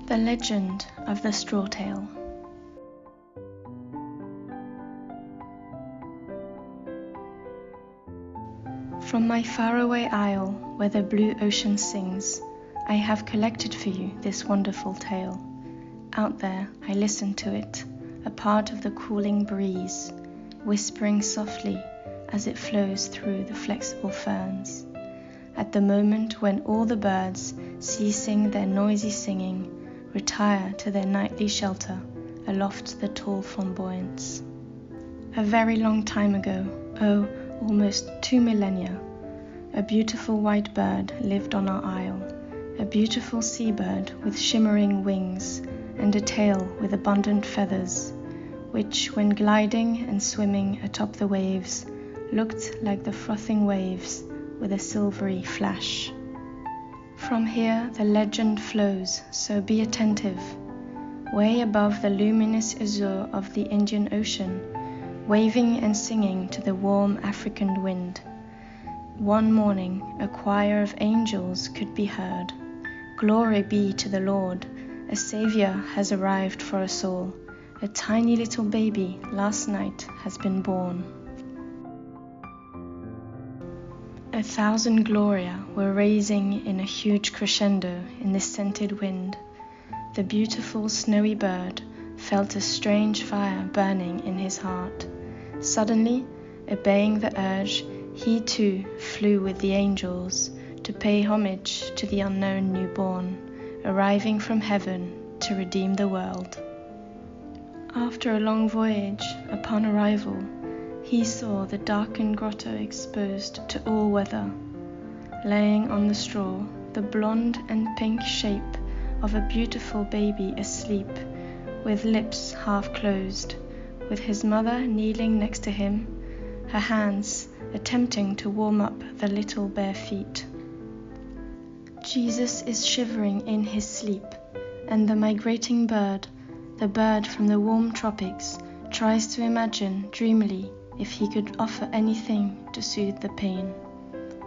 The Legend of the Straw Tail. From my faraway isle, where the blue ocean sings, I have collected for you this wonderful tale. Out there I listen to it, a part of the cooling breeze, whispering softly as it flows through the flexible ferns. At the moment when all the birds, ceasing their noisy singing, retire to their nightly shelter aloft the tall flamboyants. A very long time ago, almost 2 millennia, a beautiful white bird lived on our isle, a beautiful seabird with shimmering wings and a tail with abundant feathers, which, when gliding and swimming atop the waves, looked like the frothing waves with a silvery flash. From here the legend flows, so be attentive. Way above the luminous azure of the Indian Ocean, waving and singing to the warm African wind, one morning a choir of angels could be heard. Glory be to the Lord, a Savior has arrived for us all. A tiny little baby last night has been born. 1,000 Gloria were raising in a huge crescendo in the scented wind. The beautiful snowy bird felt a strange fire burning in his heart. Suddenly, obeying the urge, he too flew with the angels to pay homage to the unknown newborn, arriving from heaven to redeem the world. After a long voyage, upon arrival, he saw the darkened grotto exposed to all weather. Laying on the straw, the blonde and pink shape of a beautiful baby asleep, with lips half closed, with his mother kneeling next to him, her hands attempting to warm up the little bare feet. Jesus is shivering in his sleep, and the migrating bird, the bird from the warm tropics, tries to imagine dreamily if he could offer anything to soothe the pain,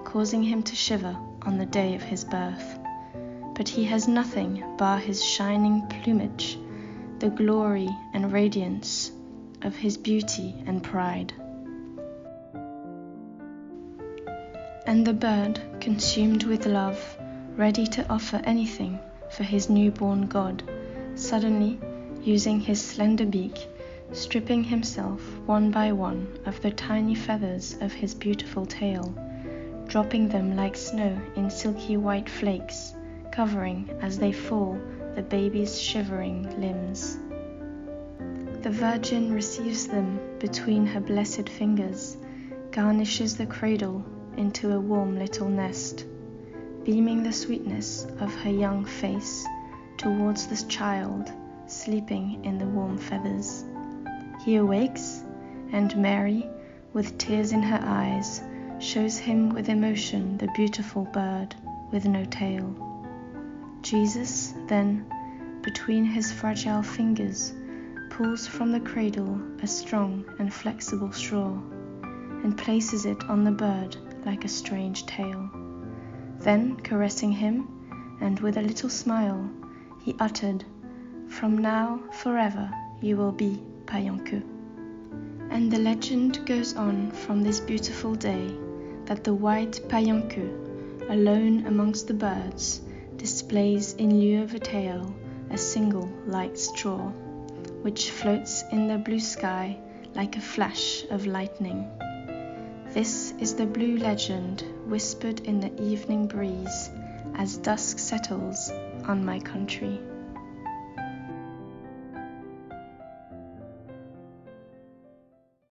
causing him to shiver on the day of his birth. But he has nothing bar his shining plumage, the glory and radiance of his beauty and pride. And the bird, consumed with love, ready to offer anything for his newborn God, suddenly, using his slender beak, stripping himself one by one of the tiny feathers of his beautiful tail, dropping them like snow in silky white flakes, covering as they fall the baby's shivering limbs. The Virgin receives them between her blessed fingers, garnishes the cradle into a warm little nest, beaming the sweetness of her young face towards this child sleeping in the warm feathers. He awakes, and Mary, with tears in her eyes, shows him with emotion the beautiful bird with no tail. Jesus then, between his fragile fingers, pulls from the cradle a strong and flexible straw, and places it on the bird like a strange tail. Then, caressing him, and with a little smile, he uttered, "From now, forever, you will be Paille." And the legend goes on from this beautiful day that the white Paille, alone amongst the birds, displays in lieu of a tail a single light straw, which floats in the blue sky like a flash of lightning. This is the blue legend whispered in the evening breeze as dusk settles on my country.